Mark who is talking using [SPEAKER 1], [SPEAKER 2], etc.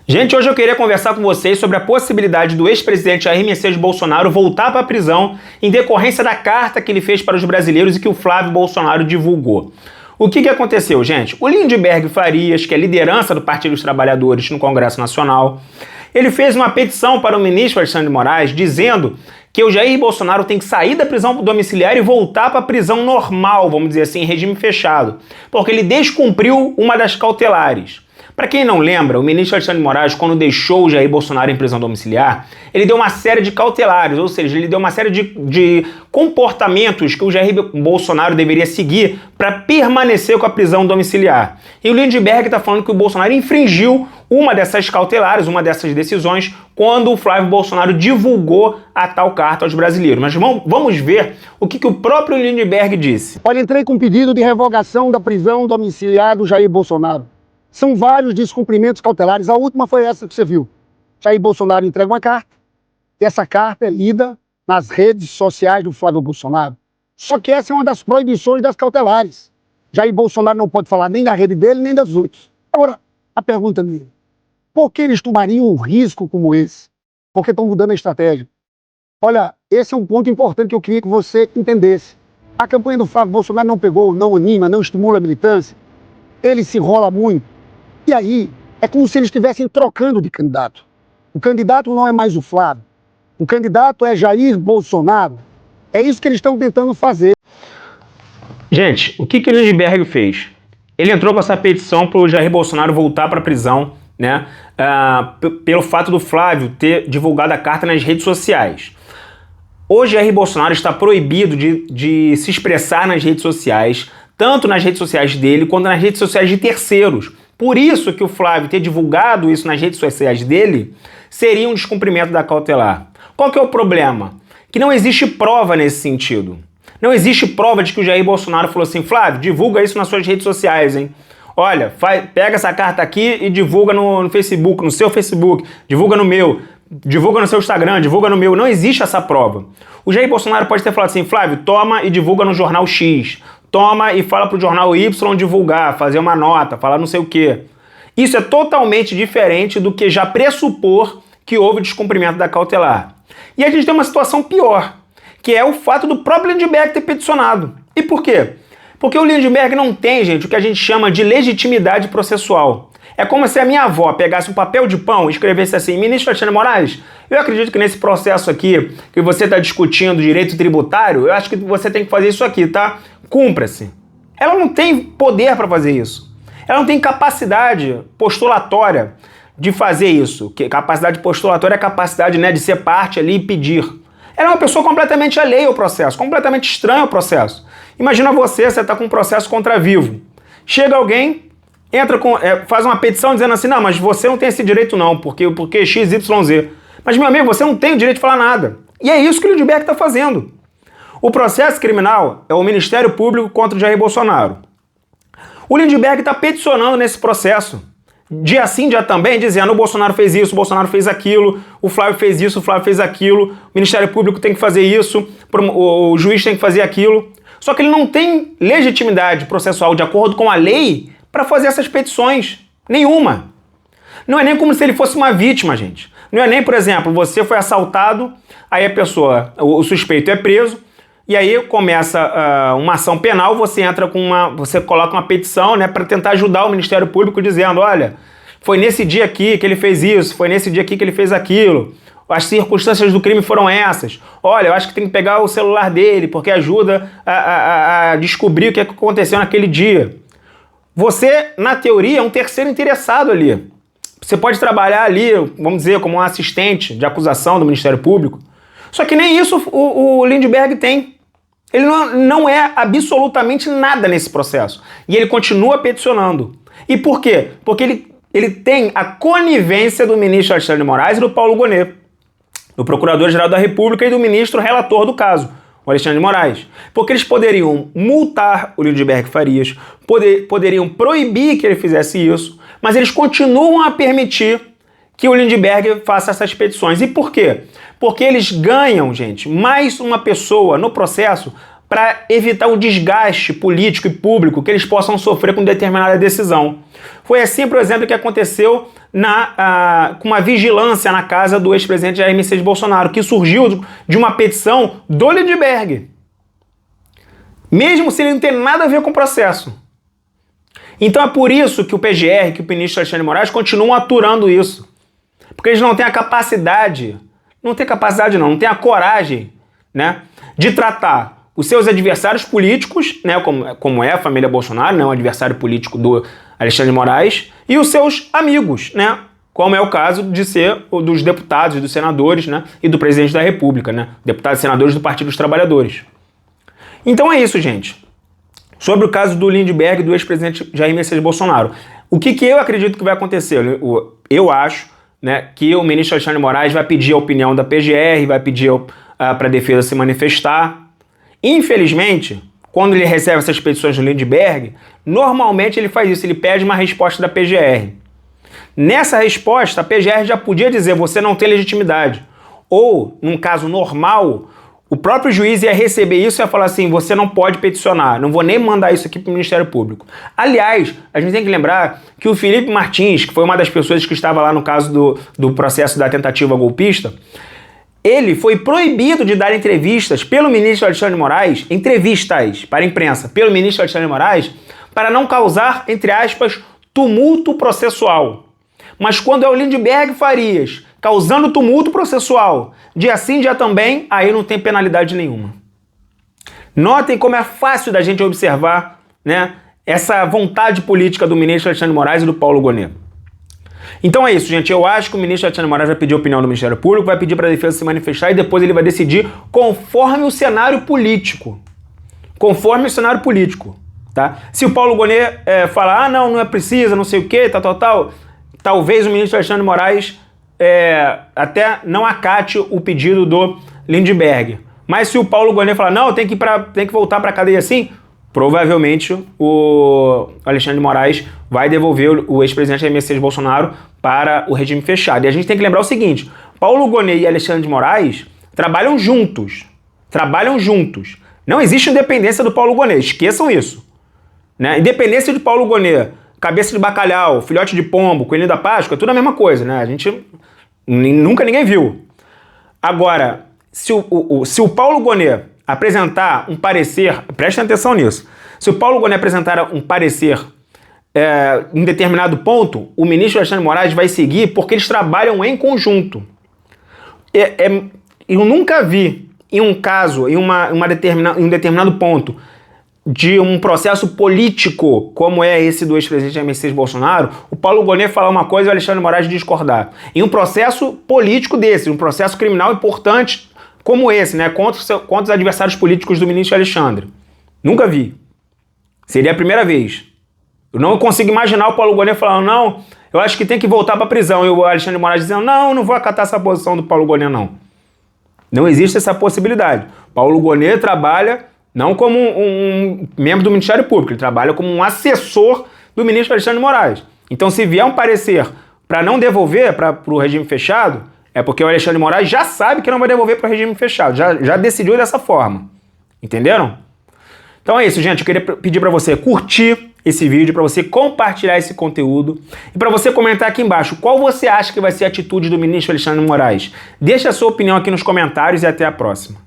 [SPEAKER 1] Gente, hoje eu queria conversar com vocês sobre a possibilidade do ex-presidente Jair Messias Bolsonaro voltar para a prisão em decorrência da carta que ele fez para os brasileiros e que o Flávio Bolsonaro divulgou. O que aconteceu, gente? O Lindenberg Farias, que é liderança do Partido dos Trabalhadores no Congresso Nacional, ele fez uma petição para o ministro Alexandre de Moraes dizendo que o Jair Bolsonaro tem que sair da prisão domiciliar e voltar para a prisão normal, vamos dizer assim, em regime fechado, porque ele descumpriu uma das cautelares. Para quem não lembra, o ministro Alexandre de Moraes, quando deixou o Jair Bolsonaro em prisão domiciliar, ele deu uma série de cautelares, ou seja, ele deu uma série de comportamentos que o Jair Bolsonaro deveria seguir para permanecer com a prisão domiciliar. E o Lindenberg está falando que o Bolsonaro infringiu uma dessas cautelares, uma dessas decisões, quando o Flávio Bolsonaro divulgou a tal carta aos brasileiros. Mas vamos ver o que o próprio Lindenberg disse.
[SPEAKER 2] Olha, entrei com pedido de revogação da prisão domiciliar do Jair Bolsonaro. São vários descumprimentos cautelares. A última foi essa que você viu. Jair Bolsonaro entrega uma carta, e essa carta é lida nas redes sociais do Flávio Bolsonaro. Só que essa é uma das proibições das cautelares. Jair Bolsonaro não pode falar nem da rede dele, nem das outras. Agora, a pergunta minha, por que eles tomariam um risco como esse? Porque estão mudando a estratégia. Olha, esse é um ponto importante que eu queria que você entendesse. A campanha do Flávio Bolsonaro não pegou, não anima, não estimula a militância. Ele se enrola muito. E aí, é como se eles estivessem trocando de candidato. O candidato não é mais o Flávio. O candidato é Jair Bolsonaro. É isso que eles estão tentando fazer.
[SPEAKER 1] Gente, o que o Lindenberg fez? Ele entrou com essa petição para o Jair Bolsonaro voltar para a prisão, né? Pelo fato do Flávio ter divulgado a carta nas redes sociais. O Jair Bolsonaro está proibido de se expressar nas redes sociais, tanto nas redes sociais dele quanto nas redes sociais de terceiros. Por isso que o Flávio ter divulgado isso nas redes sociais dele seria um descumprimento da cautelar. Qual que é o problema? Que não existe prova nesse sentido. Não existe prova de que o Jair Bolsonaro falou assim: Flávio, divulga isso nas suas redes sociais, hein? Olha, pega essa carta aqui e divulga no Facebook, no seu Facebook, divulga no meu, divulga no seu Instagram, divulga no meu. Não existe essa prova. O Jair Bolsonaro pode ter falado assim: Flávio, toma e divulga no jornal X. Toma e fala pro jornal Y divulgar, fazer uma nota, falar não sei o quê. Isso é totalmente diferente do que já pressupor que houve descumprimento da cautelar. E a gente tem uma situação pior, que é o fato do próprio Lindenberg ter peticionado. E por quê? Porque o Lindenberg não tem, gente, o que a gente chama de legitimidade processual. É como se a minha avó pegasse um papel de pão e escrevesse assim: ministro Alexandre de Moraes, eu acredito que nesse processo aqui, que você está discutindo direito tributário, eu acho que você tem que fazer isso aqui, tá? Cumpra-se. Ela não tem poder para fazer isso. Ela não tem capacidade postulatória de fazer isso. Capacidade postulatória é a capacidade, né, de ser parte ali e pedir. Ela é uma pessoa completamente alheia ao processo, completamente estranha ao processo. Imagina você está com um processo contra vivo. Chega alguém, faz uma petição dizendo assim: não, mas você não tem esse direito não, porque XYZ. Mas, meu amigo, você não tem o direito de falar nada. E é isso que o Lindenberg está fazendo. O processo criminal é o Ministério Público contra o Jair Bolsonaro. O Lindenberg está peticionando nesse processo. Dia sim, dia também, dizendo: o Bolsonaro fez isso, o Bolsonaro fez aquilo, o Flávio fez isso, o Flávio fez aquilo, o Ministério Público tem que fazer isso, o juiz tem que fazer aquilo. Só que ele não tem legitimidade processual de acordo com a lei para fazer essas petições. Nenhuma. Não é nem como se ele fosse uma vítima, gente. Não é nem, por exemplo, você foi assaltado, aí a pessoa, o suspeito é preso, e aí começa uma ação penal, você coloca uma petição, né, para tentar ajudar o Ministério Público dizendo: olha, foi nesse dia aqui que ele fez isso, foi nesse dia aqui que ele fez aquilo, as circunstâncias do crime foram essas, olha, eu acho que tem que pegar o celular dele, porque ajuda a descobrir o que aconteceu naquele dia. Você, na teoria, é um terceiro interessado ali. Você pode trabalhar ali, vamos dizer, como um assistente de acusação do Ministério Público, só que nem isso o Lindenberg tem. Ele não é absolutamente nada nesse processo. E ele continua peticionando. E por quê? Porque ele tem a conivência do ministro Alexandre de Moraes e do Paulo Gonet, do Procurador-Geral da República e do ministro relator do caso, o Alexandre de Moraes. Porque eles poderiam multar o Lindenberg Farias, poderiam proibir que ele fizesse isso, mas eles continuam a permitir que o Lindenberg faça essas petições. E por quê? Porque eles ganham, gente, mais uma pessoa no processo para evitar o desgaste político e público que eles possam sofrer com determinada decisão. Foi assim, por exemplo, que aconteceu com uma vigilância na casa do ex-presidente Jair Messias Bolsonaro, que surgiu de uma petição do Lindbergh, mesmo sem ele não ter nada a ver com o processo. Então é por isso que o PGR, que o ministro Alexandre de Moraes continuam aturando isso. Porque eles não têm a capacidade, não tem a coragem, né, de tratar os seus adversários políticos, né, como é a família Bolsonaro, né, um adversário político do Alexandre de Moraes, e os seus amigos, né, como é o caso de ser dos deputados, dos senadores, né, e do presidente da República, né, deputados e senadores do Partido dos Trabalhadores. Então é isso, gente. Sobre o caso do Lindbergh e do ex-presidente Jair Messias Bolsonaro. O que eu acredito que vai acontecer? Eu acho, né, que o ministro Alexandre de Moraes vai pedir a opinião da PGR, vai pedir para a defesa se manifestar. Infelizmente, quando ele recebe essas petições do Lindbergh, normalmente ele faz isso, ele pede uma resposta da PGR. Nessa resposta, a PGR já podia dizer, você não tem legitimidade. Ou, num caso normal, o próprio juiz ia receber isso e ia falar assim, você não pode peticionar, não vou nem mandar isso aqui para o Ministério Público. Aliás, a gente tem que lembrar que o Felipe Martins, que foi uma das pessoas que estava lá no caso do processo da tentativa golpista, ele foi proibido de dar entrevistas pelo ministro Alexandre de Moraes, entrevistas para a imprensa, pelo ministro Alexandre de Moraes, para não causar, entre aspas, tumulto processual. Mas quando é o Lindbergh Farias causando tumulto processual, dia sim, dia também, aí não tem penalidade nenhuma. Notem como é fácil da gente observar, né, essa vontade política do ministro Alexandre de Moraes e do Paulo Gonet. Então é isso, gente. Eu acho que o ministro Alexandre de Moraes vai pedir a opinião do Ministério Público, vai pedir para a defesa se manifestar e depois ele vai decidir conforme o cenário político. Conforme o cenário político, tá? Se o Paulo Gonet falar, não é precisa, não sei o que, tal, talvez o ministro Alexandre de Moraes até não acate o pedido do Lindbergh. Mas se o Paulo Gonet falar, não, tem que voltar para a cadeia assim, provavelmente o Alexandre de Moraes vai devolver o ex-presidente Jair Messias Bolsonaro para o regime fechado. E a gente tem que lembrar o seguinte, Paulo Gonet e Alexandre de Moraes trabalham juntos. Não existe independência do Paulo Gonet, esqueçam isso. Né? Independência de Paulo Gonet, cabeça de bacalhau, filhote de pombo, coelhinho da Páscoa, é tudo a mesma coisa, né? A gente nunca ninguém viu. Agora, se o Paulo Gonet apresentar um parecer, prestem atenção nisso, se o Paulo Gonet apresentar um parecer em determinado ponto, o ministro Alexandre de Moraes vai seguir porque eles trabalham em conjunto. Eu nunca vi em um caso, em um determinado ponto, de um processo político, como é esse do ex-presidente Jair Messias Bolsonaro, o Paulo Gonet falar uma coisa e o Alexandre de Moraes discordar. Em um processo político desse, um processo criminal importante como esse, né, contra os adversários políticos do ministro Alexandre. Nunca vi. Seria a primeira vez. Eu não consigo imaginar o Paulo Gonet falando, não, eu acho que tem que voltar para a prisão. E o Alexandre de Moraes dizendo, não vou acatar essa posição do Paulo Gonet, não. Não existe essa possibilidade. Paulo Gonet trabalha não como um membro do Ministério Público, ele trabalha como um assessor do ministro Alexandre de Moraes. Então, se vier um parecer para não devolver para o regime fechado, é porque o Alexandre de Moraes já sabe que não vai devolver para o regime fechado, já decidiu dessa forma. Entenderam? Então é isso, gente. Eu queria pedir para você curtir esse vídeo, para você compartilhar esse conteúdo e para você comentar aqui embaixo qual você acha que vai ser a atitude do ministro Alexandre de Moraes. Deixe a sua opinião aqui nos comentários e até a próxima.